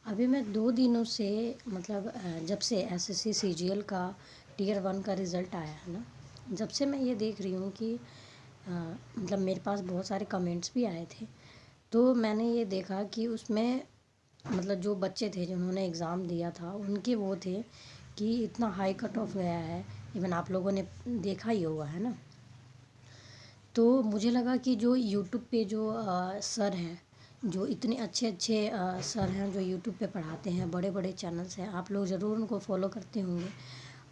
अभी मैं 2 दिनों से मतलब जब से एसएससी सीजीएल का टियर 1 का रिज़ल्ट आया है ना, जब से मैं ये देख रही हूँ कि मतलब मेरे पास बहुत सारे कमेंट्स भी आए थे। तो मैंने ये देखा कि उसमें मतलब जो बच्चे थे जिन्होंने एग्ज़ाम दिया था उनके वो थे कि इतना हाई कट ऑफ गया है। इवन आप लोगों ने देखा ही होगा, है ना। तो मुझे लगा कि जो यूट्यूब पे जो सर हैं, जो इतने अच्छे अच्छे सर हैं जो यूट्यूब पे पढ़ाते हैं, बड़े बड़े चैनल्स हैं, आप लोग ज़रूर उनको फॉलो करते होंगे।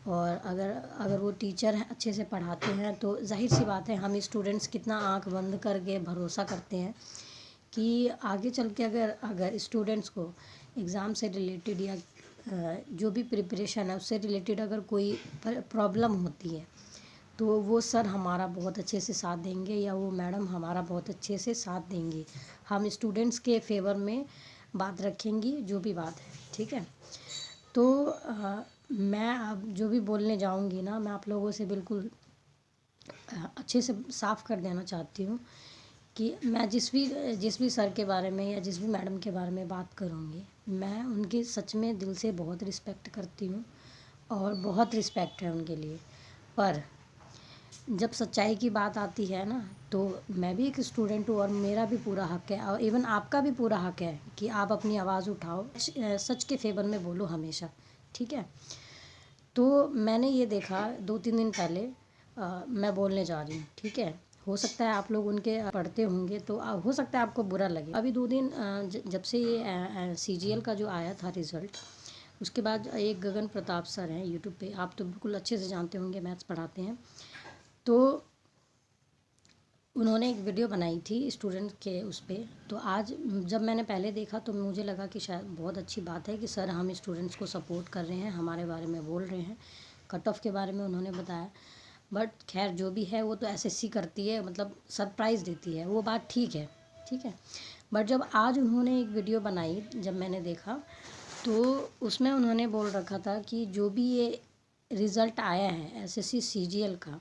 और अगर अगर वो टीचर हैं, अच्छे से पढ़ाते हैं, तो जाहिर सी बात है हम स्टूडेंट्स कितना आंख बंद करके भरोसा करते हैं कि आगे चल के अगर अगर स्टूडेंट्स को एग्ज़ाम से रिलेटेड या जो भी प्रिपरेशन है उससे रिलेटेड अगर कोई प्रॉब्लम होती है तो वो सर हमारा बहुत अच्छे से साथ देंगे या वो मैडम हमारा बहुत अच्छे से साथ देंगी। हम स्टूडेंट्स के फेवर में बात रखेंगी, जो भी बात है, ठीक है। तो मैं अब जो भी बोलने जाऊंगी ना, मैं आप लोगों से बिल्कुल अच्छे से साफ़ कर देना चाहती हूँ कि मैं जिस भी सर के बारे में या जिस भी मैडम के बारे में बात करूँगी, मैं उनकी सच में दिल से बहुत रिस्पेक्ट करती हूँ और बहुत रिस्पेक्ट है उनके लिए। पर जब सच्चाई की बात आती है ना, तो मैं भी एक स्टूडेंट हूँ और मेरा भी पूरा हक है और इवन आपका भी पूरा हक है कि आप अपनी आवाज़ उठाओ, सच के फेवर में बोलो हमेशा, ठीक है। तो मैंने ये देखा 2-3 दिन पहले मैं बोलने जा रही हूँ, ठीक है। हो सकता है आप लोग उनके पढ़ते होंगे तो हो सकता है आपको बुरा लगे। अभी 2 दिन जब से ये सीजीएल का जो आया था रिज़ल्ट, उसके बाद एक गगन प्रताप सर हैं यूट्यूब पे, आप तो बिल्कुल अच्छे से जानते होंगे, मैथ्स पढ़ाते हैं। तो उन्होंने एक वीडियो बनाई थी स्टूडेंट के उस पर। तो आज जब मैंने पहले देखा तो मुझे लगा कि शायद बहुत अच्छी बात है कि सर हम स्टूडेंट्स को सपोर्ट कर रहे हैं, हमारे बारे में बोल रहे हैं, कट ऑफ के बारे में उन्होंने बताया। बट खैर जो भी है वो तो एसएससी करती है, मतलब सरप्राइज़ देती है, वो बात ठीक है, ठीक है। बट जब आज उन्होंने एक वीडियो बनाई, जब मैंने देखा तो उसमें उन्होंने बोल रखा था कि जो भी ये रिज़ल्ट आया है एसएससी सीजीएल का,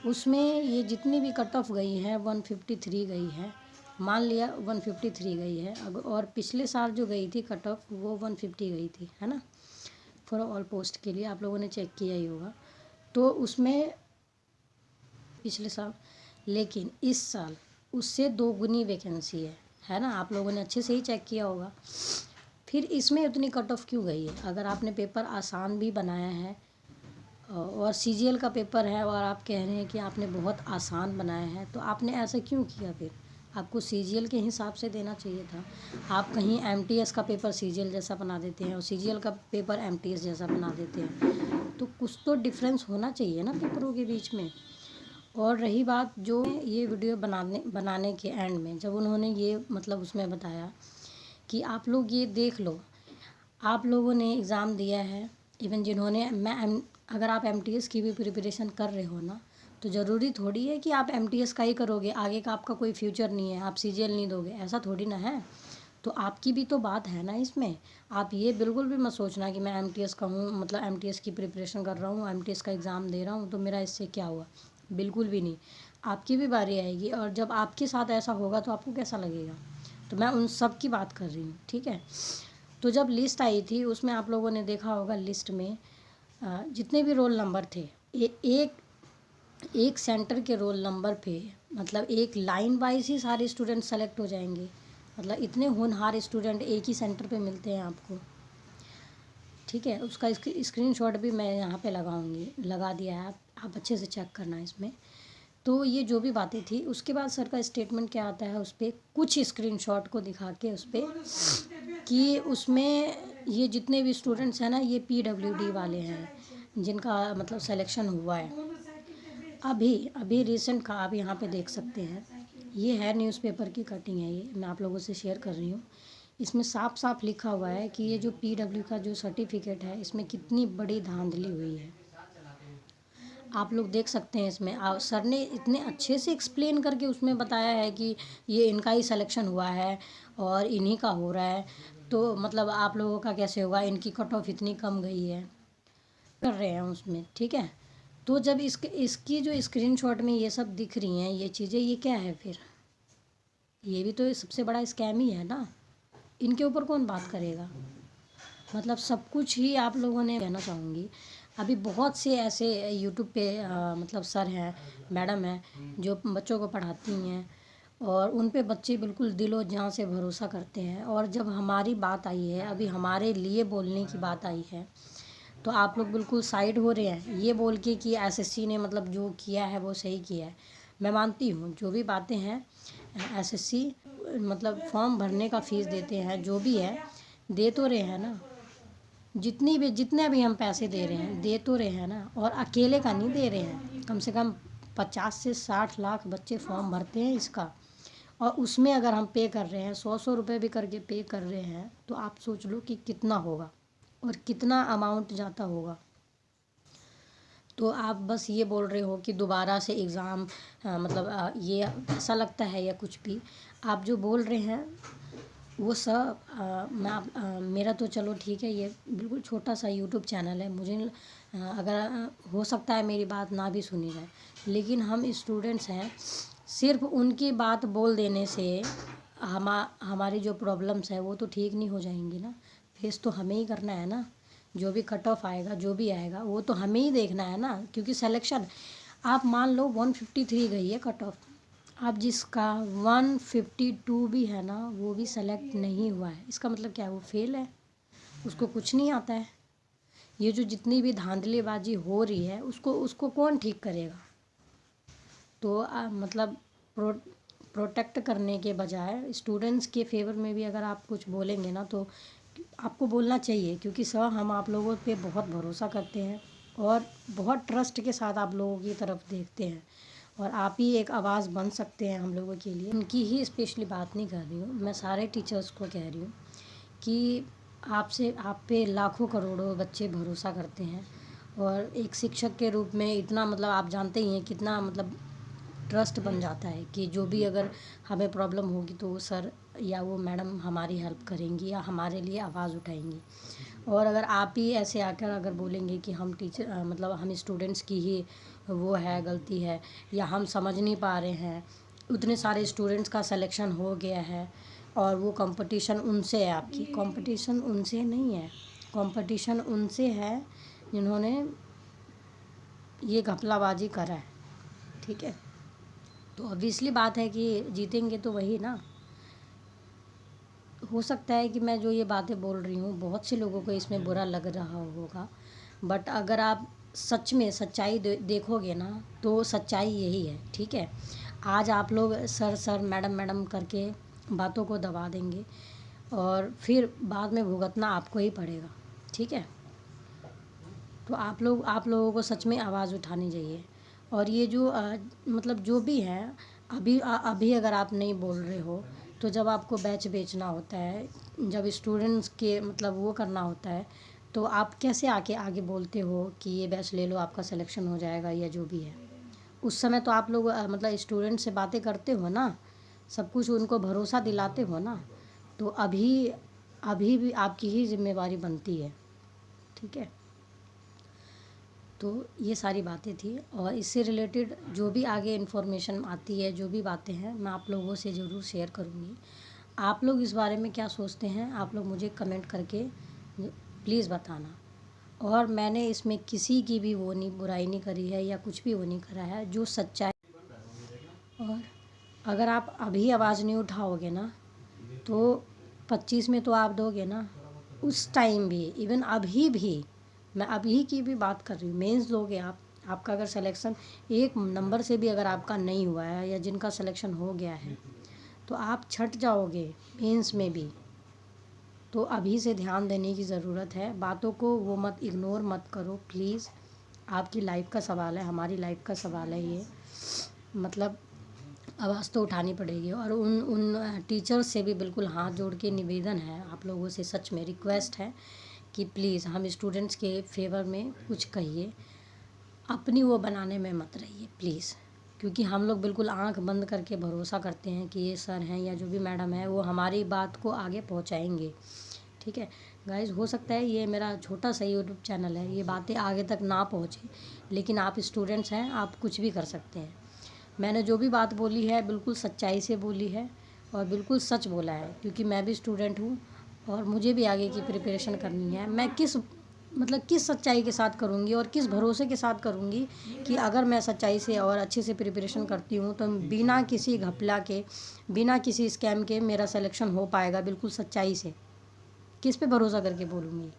उसमें ये जितनी भी कट ऑफ गई हैं 153 गई है, मान लिया 153 गई है। अब और पिछले साल जो गई थी कट ऑफ वो 150 गई थी, है ना, फॉर ऑल पोस्ट के लिए, आप लोगों ने चेक किया ही होगा। तो उसमें पिछले साल, लेकिन इस साल उससे 2 गुनी वैकेंसी है ना, आप लोगों ने अच्छे से ही चेक किया होगा। फिर इसमें उतनी कट ऑफ क्यों गई है? अगर आपने पेपर आसान भी बनाया है और सीजीएल का पेपर है और आप कह रहे हैं कि आपने बहुत आसान बनाया है, तो आपने ऐसा क्यों किया? फिर आपको सीजीएल के हिसाब से देना चाहिए था। आप कहीं एमटीएस का पेपर सीजीएल जैसा बना देते हैं और सीजीएल का पेपर एमटीएस जैसा बना देते हैं, तो कुछ तो डिफरेंस होना चाहिए ना पेपरों के बीच में। और रही बात जो ये वीडियो बनाने के एंड में जब उन्होंने ये मतलब उसमें बताया कि आप लोग ये देख लो, आप लोगों ने एग्ज़ाम दिया है, इवन जिन्होंने अगर आप एमटीएस की भी प्रिपरेशन कर रहे हो ना, तो ज़रूरी थोड़ी है कि आप एमटीएस का ही करोगे, आगे का आपका कोई फ्यूचर नहीं है, आप सीजीएल नहीं दोगे, ऐसा थोड़ी ना है। तो आपकी भी तो बात है ना इसमें। आप ये बिल्कुल भी मत सोचना कि मैं एमटीएस का हूँ, मतलब एमटीएस की प्रिपरेशन कर रहा हूँ, एमटीएस का एग्ज़ाम दे रहा हूँ तो मेरा इससे क्या हुआ, बिल्कुल भी नहीं। आपकी भी बारी आएगी और जब आपके साथ ऐसा होगा तो आपको कैसा लगेगा। तो मैं उन सब की बात कर रही हूँ, ठीक है। तो जब लिस्ट आई थी उसमें आप लोगों ने देखा होगा, लिस्ट में जितने भी रोल नंबर थे, एक एक सेंटर के रोल नंबर पे मतलब एक लाइन वाइज ही सारे स्टूडेंट सेलेक्ट हो जाएंगे। मतलब इतने होनहार स्टूडेंट एक ही सेंटर पे मिलते हैं आपको, ठीक है। उसका स्क्रीनशॉट भी मैं यहाँ पे लगा दिया है, आप अच्छे से चेक करना इसमें। तो ये जो भी बातें थी, उसके बाद सर का स्टेटमेंट क्या आता है उस पर कुछ स्क्रीनशॉट को दिखा के उस पर कि उसमें ये जितने भी स्टूडेंट्स हैं ना, ये पीडब्ल्यूडी वाले हैं जिनका मतलब सिलेक्शन हुआ है। अभी अभी रिसेंट का आप यहाँ पे देख सकते हैं, ये है न्यूज़पेपर की कटिंग है, ये मैं आप लोगों से शेयर कर रही हूँ। इसमें साफ साफ लिखा हुआ है कि ये जो पीडब्ल्यू का जो सर्टिफिकेट है इसमें कितनी बड़ी धांधली हुई है। आप लोग देख सकते हैं इसमें सर ने इतने अच्छे से एक्सप्लेन करके उसमें बताया है कि ये इनका ही सिलेक्शन हुआ है और इन्हीं का हो रहा है, तो मतलब आप लोगों का कैसे होगा, इनकी कट ऑफ इतनी कम गई है, कर रहे हैं उसमें, ठीक है। तो जब इसकी जो स्क्रीनशॉट में ये सब दिख रही हैं ये चीज़ें, ये क्या है फिर? ये भी तो सबसे बड़ा स्कैम ही है ना, इनके ऊपर कौन बात करेगा। मतलब सब कुछ ही आप लोगों ने कहना चाहूँगी। अभी बहुत से ऐसे यूट्यूब पे मतलब सर हैं, मैडम हैं जो बच्चों को पढ़ाती हैं और उन पे बच्चे बिल्कुल दिलो जान से भरोसा करते हैं। और जब हमारी बात आई है, अभी हमारे लिए बोलने की बात आई है, तो आप लोग बिल्कुल साइड हो रहे हैं ये बोल के कि एसएससी ने मतलब जो किया है वो सही किया है। मैं मानती हूँ जो भी बातें हैं, एसएससी मतलब फॉर्म भरने का फ़ीस देते हैं, जो भी है दे तो रहे हैं ना। जितने भी हम पैसे दे रहे हैं दे तो रहे हैं ना, और अकेले का नहीं दे रहे हैं। कम से कम 50 से 60 लाख बच्चे फॉर्म भरते हैं इसका, और उसमें अगर हम पे कर रहे हैं 100 रुपये भी करके पे कर रहे हैं, तो आप सोच लो कि कितना होगा और कितना अमाउंट जाता होगा। तो आप बस ये बोल रहे हो कि दोबारा से एग्ज़ाम मतलब ये ऐसा लगता है या कुछ भी आप जो बोल रहे हैं वो सब मेरा तो चलो ठीक है, ये बिल्कुल छोटा सा यूट्यूब चैनल है। मुझे अगर हो सकता है मेरी बात ना भी सुनी जाए, लेकिन हम स्टूडेंट्स हैं, सिर्फ उनकी बात बोल देने से हमारी जो प्रॉब्लम्स है वो तो ठीक नहीं हो जाएंगी ना। फेस तो हमें ही करना है ना, जो भी कट ऑफ आएगा जो भी आएगा वो तो हमें ही देखना है ना। क्योंकि सिलेक्शन आप मान लो 153 गई है कट ऑफ, अब जिसका 152 भी है ना वो भी सेलेक्ट नहीं हुआ है, इसका मतलब क्या है, वो फेल है, उसको कुछ नहीं आता है। ये जो जितनी भी धांधलीबाजी हो रही है उसको उसको कौन ठीक करेगा। तो मतलब प्रोटेक्ट करने के बजाय स्टूडेंट्स के फेवर में भी अगर आप कुछ बोलेंगे ना तो आपको बोलना चाहिए। क्योंकि सर हम आप लोगों पे बहुत भरोसा करते हैं और बहुत ट्रस्ट के साथ आप लोगों की तरफ देखते हैं, और आप ही एक आवाज़ बन सकते हैं हम लोगों के लिए। उनकी ही स्पेशली बात नहीं कर रही हूँ, मैं सारे टीचर्स को कह रही हूँ कि आप पे लाखों करोड़ों बच्चे भरोसा करते हैं, और एक शिक्षक के रूप में इतना मतलब आप जानते ही हैं कितना मतलब ट्रस्ट बन जाता है कि जो भी अगर हमें प्रॉब्लम होगी तो वो सर या वो मैडम हमारी हेल्प करेंगी या हमारे लिए आवाज़ उठाएंगी। और अगर आप ही ऐसे आकर अगर बोलेंगे कि हम टीचर मतलब हम स्टूडेंट्स की ही वो है गलती है, या हम समझ नहीं पा रहे हैं, उतने सारे स्टूडेंट्स का सिलेक्शन हो गया है और वो कंपटीशन उनसे है, आपकी कंपटीशन उनसे नहीं है, कंपटीशन उनसे है जिन्होंने ये घपलाबाजी करा है। ठीक है, तो ऑब्वियसली बात है कि जीतेंगे तो वही ना। हो सकता है कि मैं जो ये बातें बोल रही हूँ बहुत से लोगों को इसमें बुरा लग रहा होगा, बट अगर आप सच में सच्चाई देखोगे ना तो सच्चाई यही है। ठीक है, आज आप लोग सर सर मैडम मैडम करके बातों को दबा देंगे और फिर बाद में भुगतना आपको ही पड़ेगा। ठीक है, तो आप लोगों को सच में आवाज़ उठानी चाहिए। और ये जो मतलब जो भी है अभी अगर आप नहीं बोल रहे हो तो जब आपको बैच बेचना होता है, जब स्टूडेंट्स के मतलब वो करना होता है, तो आप कैसे आगे बोलते हो कि ये बैच ले लो आपका सिलेक्शन हो जाएगा या जो भी है। उस समय तो आप लोग मतलब स्टूडेंट से बातें करते हो ना, सब कुछ उनको भरोसा दिलाते हो ना, तो अभी अभी भी आपकी ही जिम्मेवारी बनती है। ठीक है, तो ये सारी बातें थी, और इससे रिलेटेड जो भी आगे इन्फॉर्मेशन आती है, जो भी बातें हैं, मैं आप लोगों से ज़रूर शेयर करूँगी। आप लोग इस बारे में क्या सोचते हैं आप लोग मुझे कमेंट करके प्लीज़ बताना। और मैंने इसमें किसी की भी वो नहीं बुराई नहीं करी है या कुछ भी वो नहीं करा है, जो सच्चाई। और अगर आप अभी आवाज़ नहीं उठाओगे ना तो 25 में तो आप दोगे ना, उस टाइम भी इवन अभी भी, मैं अभी की भी बात कर रही हूँ, मेंस दोगे आप, आपका अगर सिलेक्शन एक नंबर से भी अगर आपका नहीं हुआ है या जिनका सिलेक्शन हो गया है तो आप छट जाओगे मेंस में भी। तो अभी से ध्यान देने की ज़रूरत है, बातों को वो मत इग्नोर मत करो प्लीज़। आपकी लाइफ का सवाल है, हमारी लाइफ का सवाल है ये, मतलब आवाज़ तो उठानी पड़ेगी। और उन टीचर्स से भी बिल्कुल हाथ जोड़ के निवेदन है, आप लोगों से सच में रिक्वेस्ट है कि प्लीज़ हम स्टूडेंट्स के फेवर में कुछ कहिए, अपनी वो बनाने में मत रहिए प्लीज़। क्योंकि हम लोग बिल्कुल आंख बंद करके भरोसा करते हैं कि ये सर हैं या जो भी मैडम है वो हमारी बात को आगे पहुंचाएंगे। ठीक है गाइज़, हो सकता है ये मेरा छोटा सा यूट्यूब चैनल है, ये बातें आगे तक ना पहुँचे, लेकिन आप स्टूडेंट्स हैं, आप कुछ भी कर सकते हैं। मैंने जो भी बात बोली है बिल्कुल सच्चाई से बोली है और बिल्कुल सच बोला है, क्योंकि मैं भी स्टूडेंट हूँ और मुझे भी आगे की प्रिपरेशन करनी है। मैं किस सच्चाई के साथ करूँगी और किस भरोसे के साथ करूँगी कि अगर मैं सच्चाई से और अच्छे से प्रिपरेशन करती हूँ तो बिना किसी घपला के, बिना किसी स्कैम के मेरा सिलेक्शन हो पाएगा बिल्कुल सच्चाई से। किस पे भरोसा करके बोलूँगी?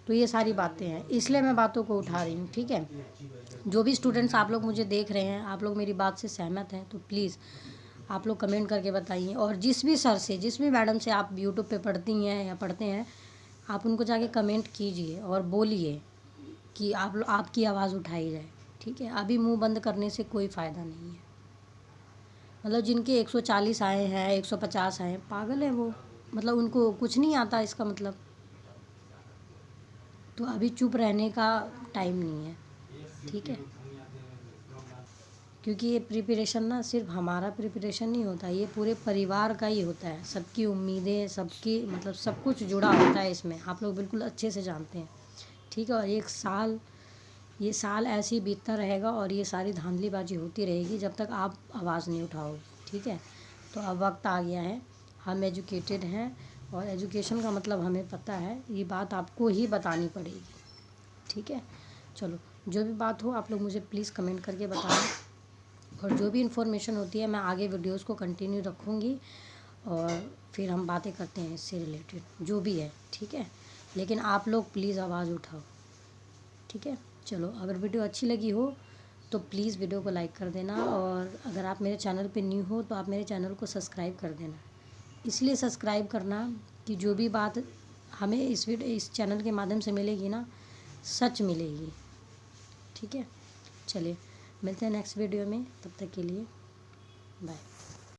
तो ये सारी बातें हैं, इसलिए मैं बातों को उठा रही हूँ, ठीक है। जो भी स्टूडेंट्स आप लोग मुझे देख रहे हैं, आप लोग मेरी बात से सहमत हैं तो प्लीज़ आप लोग कमेंट करके बताइए। और जिस भी सर से, जिस भी मैडम से आप यूट्यूब पे पढ़ती हैं या पढ़ते हैं, आप उनको जाके कमेंट कीजिए और बोलिए कि आपकी आवाज़ उठाई जाए, ठीक है। अभी मुंह बंद करने से कोई फ़ायदा नहीं है। मतलब जिनके 140 आए हैं, 150 आए हैं, पागल हैं वो, मतलब उनको कुछ नहीं आता इसका मतलब। तो अभी चुप रहने का टाइम नहीं है, ठीक है। क्योंकि ये प्रिपरेशन ना सिर्फ हमारा प्रिपरेशन नहीं होता, ये पूरे परिवार का ही होता है। सबकी उम्मीदें, सबकी मतलब सब कुछ जुड़ा होता है इसमें, आप लोग बिल्कुल अच्छे से जानते हैं, ठीक है। और ये साल ऐसे ही बीतता रहेगा और ये सारी धांधलीबाजी होती रहेगी जब तक आप आवाज़ नहीं उठाओगे, ठीक है। तो अब वक्त आ गया है, हम एजुकेटेड हैं और एजुकेशन का मतलब हमें पता है, ये बात आपको ही बतानी पड़ेगी, ठीक है। चलो, जो भी बात हो आप लोग मुझे प्लीज़ कमेंट करके बताएं, और जो भी इन्फॉर्मेशन होती है मैं आगे वीडियोस को कंटिन्यू रखूँगी और फिर हम बातें करते हैं इससे रिलेटेड जो भी है, ठीक है। लेकिन आप लोग प्लीज़ आवाज़ उठाओ, ठीक है। चलो, अगर वीडियो अच्छी लगी हो तो प्लीज़ वीडियो को लाइक कर देना, और अगर आप मेरे चैनल पे न्यू हो तो आप मेरे चैनल को सब्सक्राइब कर देना। इसलिए सब्सक्राइब करना कि जो भी बात हमें इस चैनल के माध्यम से मिलेगी ना, सच मिलेगी, ठीक है। चलिए, मिलते हैं नेक्स्ट वीडियो में, तब तक के लिए बाय।